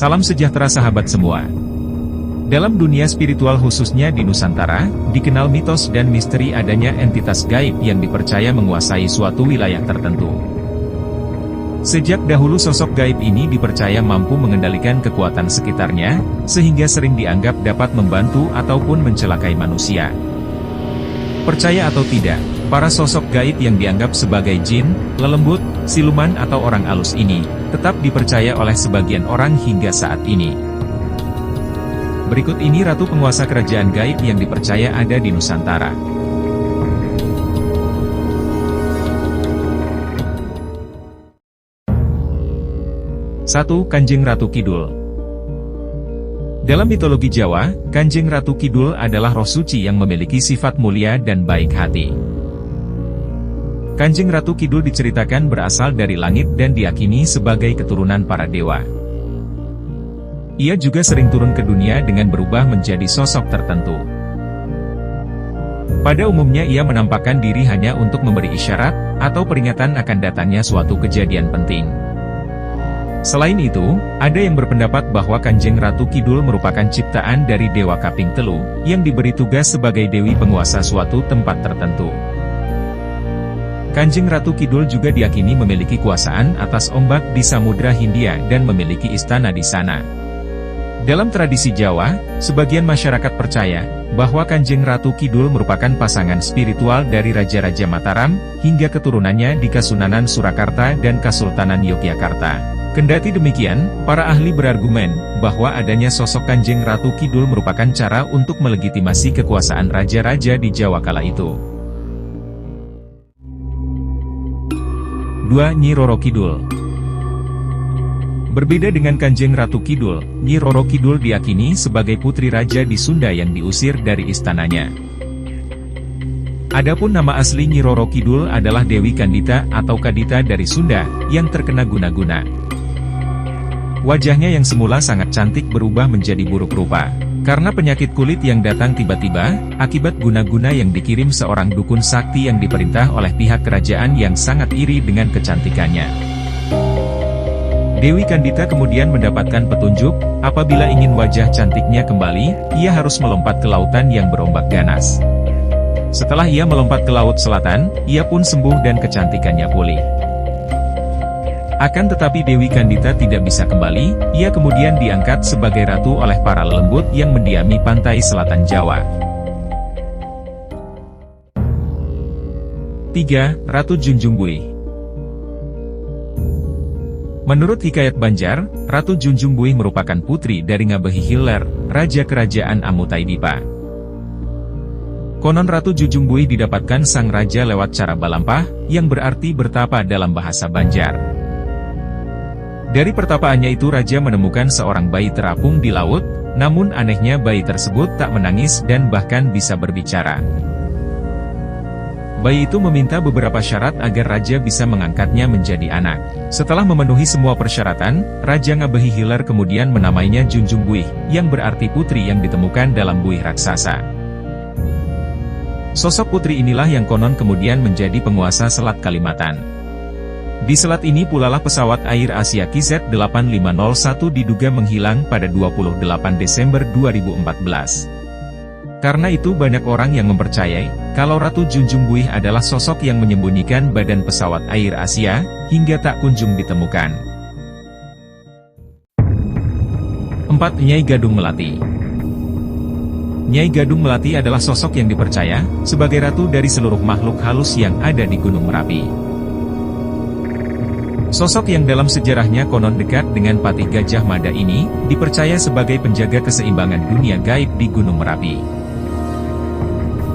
Salam sejahtera sahabat semua. Dalam dunia spiritual khususnya di Nusantara, dikenal mitos dan misteri adanya entitas gaib yang dipercaya menguasai suatu wilayah tertentu. Sejak dahulu sosok gaib ini dipercaya mampu mengendalikan kekuatan sekitarnya, sehingga sering dianggap dapat membantu ataupun mencelakai manusia. Percaya atau tidak, para sosok gaib yang dianggap sebagai jin, lelembut, siluman atau orang alus ini, tetap dipercaya oleh sebagian orang hingga saat ini. Berikut ini ratu penguasa kerajaan gaib yang dipercaya ada di Nusantara. Satu, Kanjeng Ratu Kidul. Dalam mitologi Jawa, Kanjeng Ratu Kidul adalah roh suci yang memiliki sifat mulia dan baik hati. Kanjeng Ratu Kidul diceritakan berasal dari langit dan diyakini sebagai keturunan para dewa. Ia juga sering turun ke dunia dengan berubah menjadi sosok tertentu. Pada umumnya ia menampakkan diri hanya untuk memberi isyarat, atau peringatan akan datangnya suatu kejadian penting. Selain itu, ada yang berpendapat bahwa Kanjeng Ratu Kidul merupakan ciptaan dari Dewa Kaping Telu, yang diberi tugas sebagai dewi penguasa suatu tempat tertentu. Kanjeng Ratu Kidul juga diyakini memiliki kuasaan atas ombak di Samudra Hindia dan memiliki istana di sana. Dalam tradisi Jawa, sebagian masyarakat percaya bahwa Kanjeng Ratu Kidul merupakan pasangan spiritual dari Raja-Raja Mataram, hingga keturunannya di Kasunanan Surakarta dan Kasultanan Yogyakarta. Kendati demikian, para ahli berargumen bahwa adanya sosok Kanjeng Ratu Kidul merupakan cara untuk melegitimasi kekuasaan raja-raja di Jawa kala itu. 2. Nyi Roro Kidul. Berbeda dengan Kanjeng Ratu Kidul, Nyi Roro Kidul diyakini sebagai putri raja di Sunda yang diusir dari istananya. Adapun nama asli Nyi Roro Kidul adalah Dewi Kandita atau Kadita dari Sunda, yang terkena guna-guna. Wajahnya yang semula sangat cantik berubah menjadi buruk rupa, karena penyakit kulit yang datang tiba-tiba, akibat guna-guna yang dikirim seorang dukun sakti yang diperintah oleh pihak kerajaan yang sangat iri dengan kecantikannya. Dewi Kandita kemudian mendapatkan petunjuk, apabila ingin wajah cantiknya kembali, ia harus melompat ke lautan yang berombak ganas. Setelah ia melompat ke Laut Selatan, ia pun sembuh dan kecantikannya pulih. Akan tetapi Dewi Kandita tidak bisa kembali, ia kemudian diangkat sebagai ratu oleh para lelembut yang mendiami pantai selatan Jawa. 3. Ratu Junjung Buih. Menurut Hikayat Banjar, Ratu Junjung Buih merupakan putri dari Ngabehi Hiler, Raja Kerajaan Amutaidipa. Konon Ratu Junjung Buih didapatkan sang raja lewat cara balampah, yang berarti bertapa dalam bahasa Banjar. Dari pertapaannya itu raja menemukan seorang bayi terapung di laut, namun anehnya bayi tersebut tak menangis dan bahkan bisa berbicara. Bayi itu meminta beberapa syarat agar raja bisa mengangkatnya menjadi anak. Setelah memenuhi semua persyaratan, Raja Ngabehi Hiler kemudian menamainya Junjung Buih, yang berarti putri yang ditemukan dalam buih raksasa. Sosok putri inilah yang konon kemudian menjadi penguasa Selat Kalimantan. Di selat ini pulalah pesawat Air Asia KZ-8501 diduga menghilang pada 28 Desember 2014. Karena itu banyak orang yang mempercayai, kalau Ratu Junjung Buih adalah sosok yang menyembunyikan badan pesawat Air Asia, hingga tak kunjung ditemukan. 4. Nyai Gadung Melati. Nyai Gadung Melati adalah sosok yang dipercaya, sebagai ratu dari seluruh makhluk halus yang ada di Gunung Merapi. Sosok yang dalam sejarahnya konon dekat dengan Patih Gajah Mada ini, dipercaya sebagai penjaga keseimbangan dunia gaib di Gunung Merapi.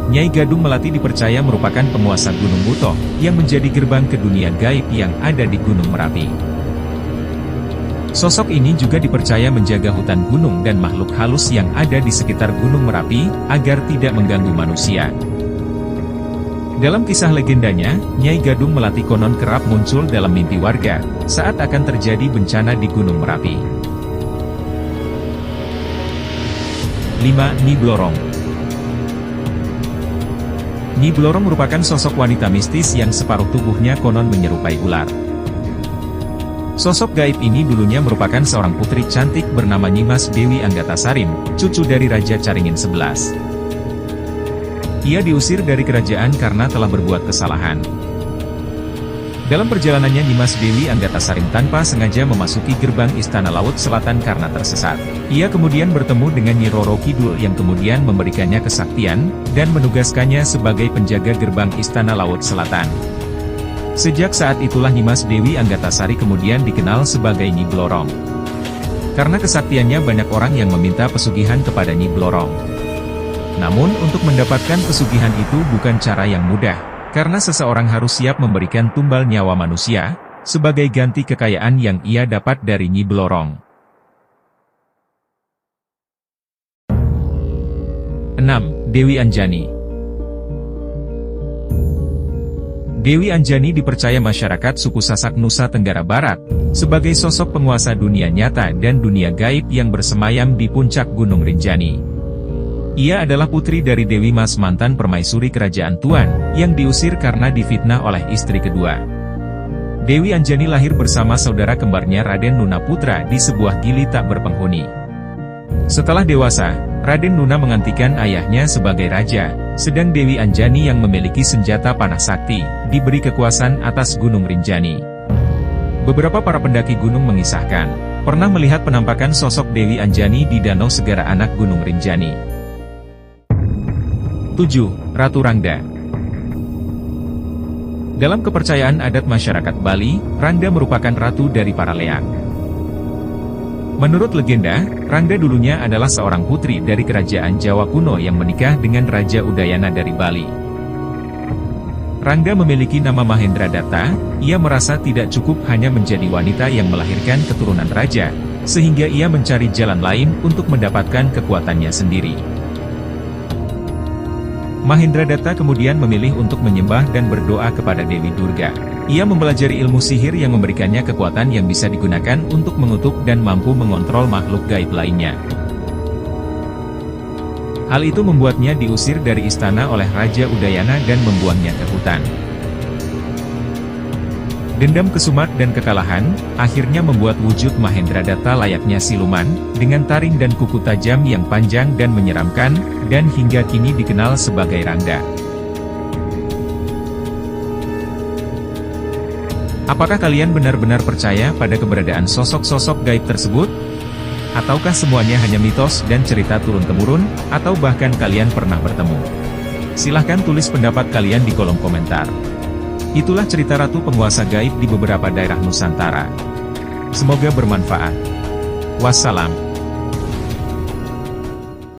Nyai Gadung Melati dipercaya merupakan penguasa Gunung Butoh, yang menjadi gerbang ke dunia gaib yang ada di Gunung Merapi. Sosok ini juga dipercaya menjaga hutan gunung dan makhluk halus yang ada di sekitar Gunung Merapi, agar tidak mengganggu manusia. Dalam kisah legendanya, Nyai Gadung Melati konon kerap muncul dalam mimpi warga, saat akan terjadi bencana di Gunung Merapi. 5. Nyi Blorong. Nyi Blorong merupakan sosok wanita mistis yang separuh tubuhnya konon menyerupai ular. Sosok gaib ini dulunya merupakan seorang putri cantik bernama Nyimas Dewi Anggatasarim, cucu dari Raja Caringin XI. Ia diusir dari kerajaan karena telah berbuat kesalahan. Dalam perjalanannya Nyimas Dewi Anggatasarim tanpa sengaja memasuki gerbang Istana Laut Selatan karena tersesat. Ia kemudian bertemu dengan Nyi Roro Kidul yang kemudian memberikannya kesaktian, dan menugaskannya sebagai penjaga gerbang Istana Laut Selatan. Sejak saat itulah Nyimas Dewi Anggatasari kemudian dikenal sebagai Nyi Blorong. Karena kesaktiannya banyak orang yang meminta pesugihan kepada Nyi Blorong. Namun untuk mendapatkan pesugihan itu bukan cara yang mudah, karena seseorang harus siap memberikan tumbal nyawa manusia, sebagai ganti kekayaan yang ia dapat dari Nyi Blorong. 6. Dewi Anjani. Dewi Anjani dipercaya masyarakat suku Sasak Nusa Tenggara Barat, sebagai sosok penguasa dunia nyata dan dunia gaib yang bersemayam di puncak Gunung Rinjani. Ia adalah putri dari Dewi Mas mantan permaisuri kerajaan Tuan, yang diusir karena difitnah oleh istri kedua. Dewi Anjani lahir bersama saudara kembarnya Raden Nuna Putra di sebuah gili tak berpenghuni. Setelah dewasa, Raden Nuna menggantikan ayahnya sebagai raja, sedang Dewi Anjani yang memiliki senjata panah sakti, diberi kekuasaan atas Gunung Rinjani. Beberapa para pendaki gunung mengisahkan, pernah melihat penampakan sosok Dewi Anjani di Danau Segara Anak Gunung Rinjani. 7. Ratu Rangda. Dalam kepercayaan adat masyarakat Bali, Rangda merupakan ratu dari para leak. Menurut legenda, Rangda dulunya adalah seorang putri dari kerajaan Jawa kuno yang menikah dengan Raja Udayana dari Bali. Rangda memiliki nama Mahendra Datta, ia merasa tidak cukup hanya menjadi wanita yang melahirkan keturunan raja, sehingga ia mencari jalan lain untuk mendapatkan kekuatannya sendiri. Mahendra Datta kemudian memilih untuk menyembah dan berdoa kepada Dewi Durga. Ia mempelajari ilmu sihir yang memberikannya kekuatan yang bisa digunakan untuk mengutuk dan mampu mengontrol makhluk gaib lainnya. Hal itu membuatnya diusir dari istana oleh Raja Udayana dan membuangnya ke hutan. Dendam kesumat dan kekalahan, akhirnya membuat wujud Mahendra Datta layaknya siluman, dengan taring dan kuku tajam yang panjang dan menyeramkan, dan hingga kini dikenal sebagai Rangda. Apakah kalian benar-benar percaya pada keberadaan sosok-sosok gaib tersebut? Ataukah semuanya hanya mitos dan cerita turun-temurun, atau bahkan kalian pernah bertemu? Silahkan tulis pendapat kalian di kolom komentar. Itulah cerita ratu penguasa gaib di beberapa daerah Nusantara. Semoga bermanfaat. Wassalam.